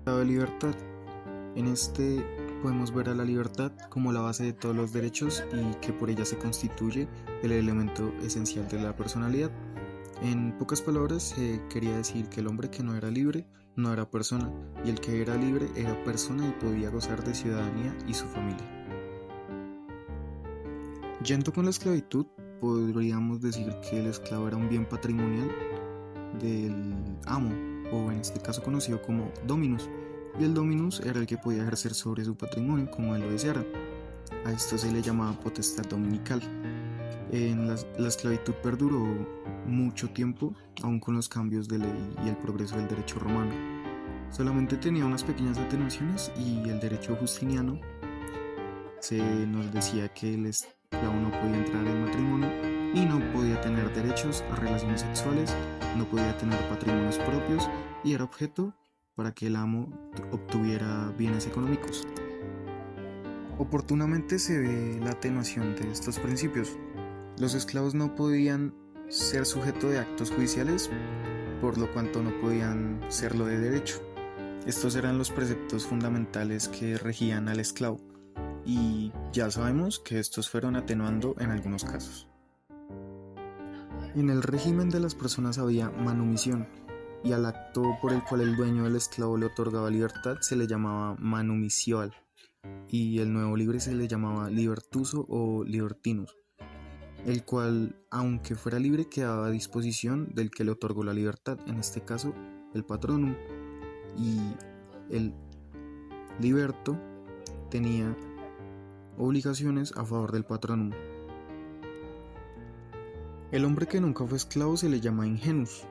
La libertad. En este podemos ver a la libertad como la base de todos los derechos y que por ella se constituye el elemento esencial de la personalidad. En pocas palabras, se quería decir que el hombre que no era libre no era persona, y el que era libre era persona y podía gozar de ciudadanía y su familia. Yendo con la esclavitud, podríamos decir que el esclavo era un bien patrimonial del amo, o en este caso conocido como dominus, y el dominus era el que podía ejercer sobre su patrimonio como él lo deseara. A esto se le llamaba potestad dominical. La esclavitud perduró mucho tiempo, aun con los cambios de ley y el progreso del derecho romano. Solamente tenía unas pequeñas atenuaciones y el derecho justiniano se nos decía que el esclavo no podía entrar en matrimonio y no podía tener derechos a relaciones sexuales, no podía tener patrimonios propios y era objeto para que el amo obtuviera bienes económicos. Oportunamente se ve la atenuación de estos principios. Los esclavos no podían ser sujeto de actos judiciales, por lo cuanto no podían serlo de derecho. Estos eran los preceptos fundamentales que regían al esclavo, y ya sabemos que estos fueron atenuando en algunos casos. En el régimen de las personas había manumisión, y al acto por el cual el dueño del esclavo le otorgaba libertad se le llamaba manumisioal, y el nuevo libre se le llamaba libertuso o libertinus, el cual, aunque fuera libre, quedaba a disposición del que le otorgó la libertad, en este caso el patronum, y el liberto tenía obligaciones a favor del patronum. El hombre que nunca fue esclavo se le llama ingenus.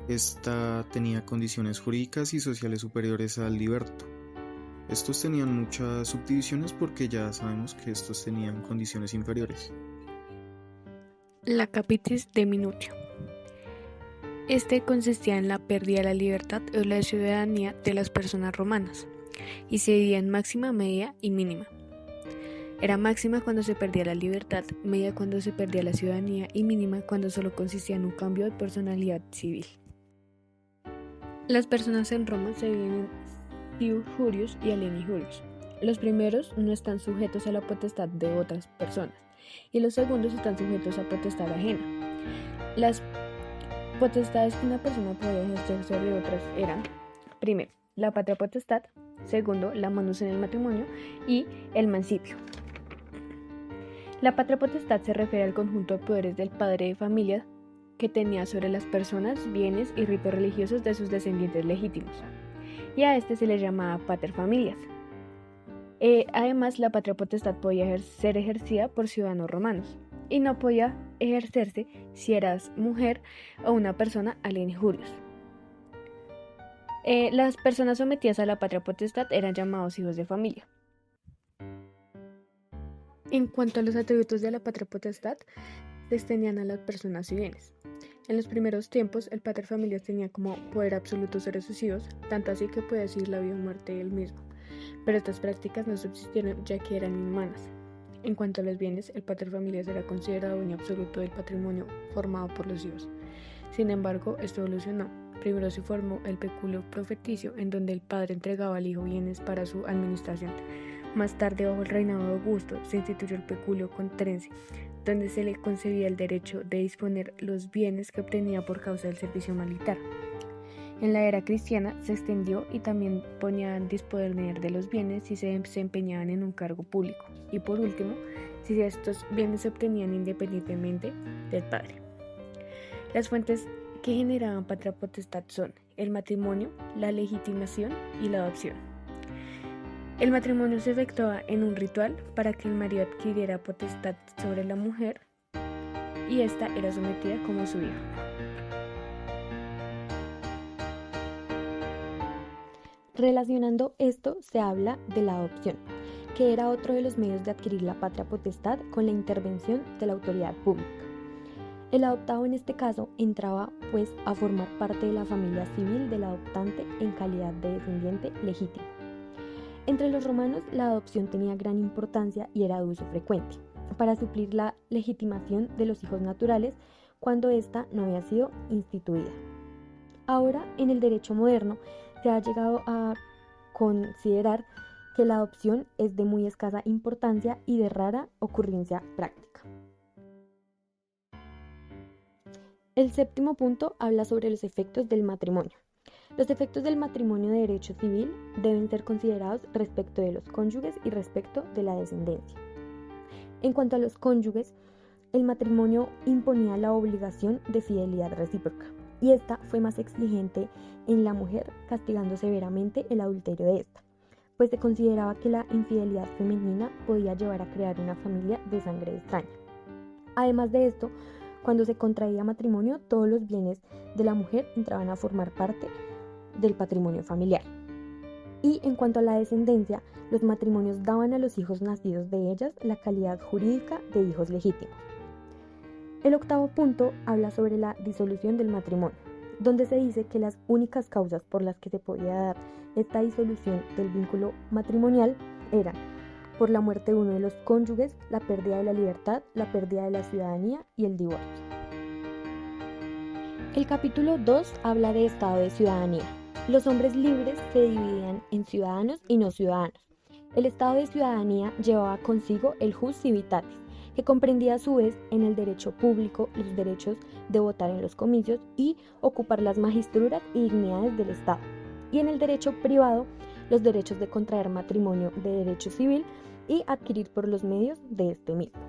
Esta tenía condiciones jurídicas y sociales superiores al liberto. Estos tenían muchas subdivisiones porque ya sabemos que estos tenían condiciones inferiores. La capitis de minutio. Este consistía en la pérdida de la libertad o la ciudadanía de las personas romanas y se dividía en máxima, media y mínima. Era máxima cuando se perdía la libertad, media cuando se perdía la ciudadanía y mínima cuando solo consistía en un cambio de personalidad civil. Las personas en Roma se dividen en Stius Jurius y Alieni Jurius. Los primeros no están sujetos a la potestad de otras personas y los segundos están sujetos a potestad ajena. Las potestades que una persona podía ejercer sobre otras eran, primero, la patria potestad, segundo, la manus en el matrimonio y el mancipio. La patria potestad se refiere al conjunto de poderes del padre de familia que tenía sobre las personas, bienes y ritos religiosos de sus descendientes legítimos, y a este se le llamaba pater familias. Además, la patria potestad podía ser ejercida por ciudadanos romanos y no podía ejercerse si eras mujer o una persona alieni jurius. Las personas sometidas a la patria potestad eran llamados hijos de familia. En cuanto a los atributos de la patria potestad, se extendían a las personas y bienes. En los primeros tiempos, el pater familias tenía como poder absoluto sobre sus hijos, tanto así que podía decidir la vida o muerte de él mismo. Pero estas prácticas no subsistieron ya que eran inhumanas. En cuanto a los bienes, el pater familias era considerado dueño absoluto del patrimonio formado por los hijos. Sin embargo, esto evolucionó. Primero se formó el peculio profeticio, en donde el padre entregaba al hijo bienes para su administración. Más tarde, bajo el reinado de Augusto, se instituyó el peculio contrense, donde se le concedía el derecho de disponer los bienes que obtenía por causa del servicio militar. En la era cristiana se extendió y también ponía en disponer de los bienes si se desempeñaban en un cargo público, y por último, si estos bienes se obtenían independientemente del padre. Las fuentes que generaban patria potestad son el matrimonio, la legitimación y la adopción. El matrimonio se efectuaba en un ritual para que el marido adquiriera potestad sobre la mujer y ésta era sometida como su hija. Relacionando esto, se habla de la adopción, que era otro de los medios de adquirir la patria potestad con la intervención de la autoridad pública. El adoptado en este caso entraba pues a formar parte de la familia civil del adoptante en calidad de descendiente legítimo. Entre los romanos la adopción tenía gran importancia y era de uso frecuente, para suplir la legitimación de los hijos naturales cuando ésta no había sido instituida. Ahora, en el derecho moderno, se ha llegado a considerar que la adopción es de muy escasa importancia y de rara ocurrencia práctica. El séptimo punto habla sobre los efectos del matrimonio. Los efectos del matrimonio de derecho civil deben ser considerados respecto de los cónyuges y respecto de la descendencia. En cuanto a los cónyuges, el matrimonio imponía la obligación de fidelidad recíproca, y esta fue más exigente en la mujer, castigando severamente el adulterio de esta, pues se consideraba que la infidelidad femenina podía llevar a crear una familia de sangre extraña. Además de esto, cuando se contraía matrimonio, todos los bienes de la mujer entraban a formar parte del patrimonio familiar. Y en cuanto a la descendencia, los matrimonios daban a los hijos nacidos de ellas la calidad jurídica de hijos legítimos. El octavo punto habla sobre la disolución del matrimonio, donde se dice que las únicas causas por las que se podía dar esta disolución del vínculo matrimonial eran por la muerte de uno de los cónyuges, la pérdida de la libertad, la pérdida de la ciudadanía y el divorcio. El capítulo 2 habla de estado de ciudadanía. Los hombres libres se dividían en ciudadanos y no ciudadanos. El estado de ciudadanía llevaba consigo el jus civitatis, que comprendía a su vez en el derecho público los derechos de votar en los comicios y ocupar las magistraturas y dignidades del Estado, y en el derecho privado los derechos de contraer matrimonio de derecho civil y adquirir por los medios de este mismo.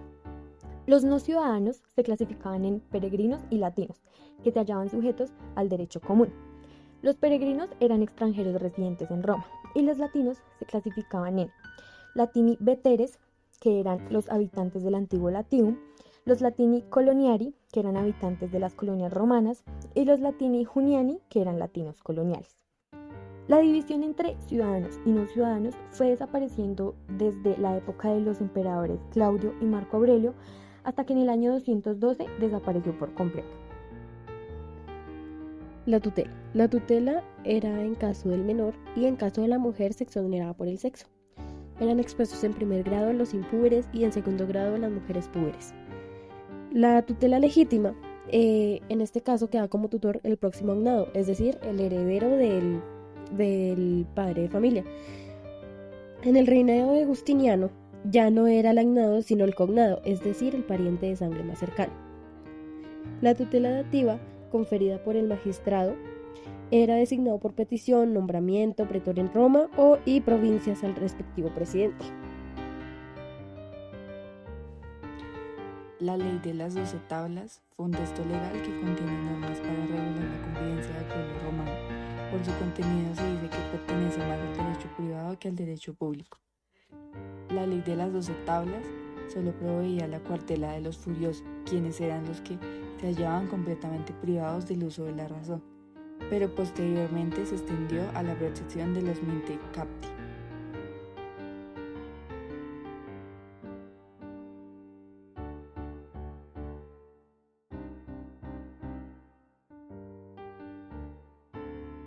Los no ciudadanos se clasificaban en peregrinos y latinos, que se hallaban sujetos al derecho común. Los peregrinos eran extranjeros residentes en Roma, y los latinos se clasificaban en latini veteres, que eran los habitantes del antiguo Latium, los latini coloniari, que eran habitantes de las colonias romanas, y los latini juniani, que eran latinos coloniales. La división entre ciudadanos y no ciudadanos fue desapareciendo desde la época de los emperadores Claudio y Marco Aurelio, hasta que en el año 212 desapareció por completo. La tutela. La tutela era en caso del menor y en caso de la mujer se exoneraba por el sexo. Eran expresos en primer grado los impúberes y en segundo grado las mujeres púberes. La tutela legítima, en este caso queda como tutor el próximo agnado, es decir, el heredero del padre de familia. En el reinado de Justiniano ya no era el agnado sino el cognado, es decir, el pariente de sangre más cercano. La tutela dativa, conferida por el magistrado, era designado por petición, nombramiento, pretor en Roma y provincias al respectivo presidente. La ley de las 12 tablas fue un texto legal que contiene normas para regular la convivencia del pueblo romano. Por su contenido se dice que pertenece más al derecho privado que al derecho público. La ley de las 12 tablas solo proveía la cuartela de los furiosos, quienes eran los que se hallaban completamente privados del uso de la razón, pero posteriormente se extendió a la protección de los mente capti.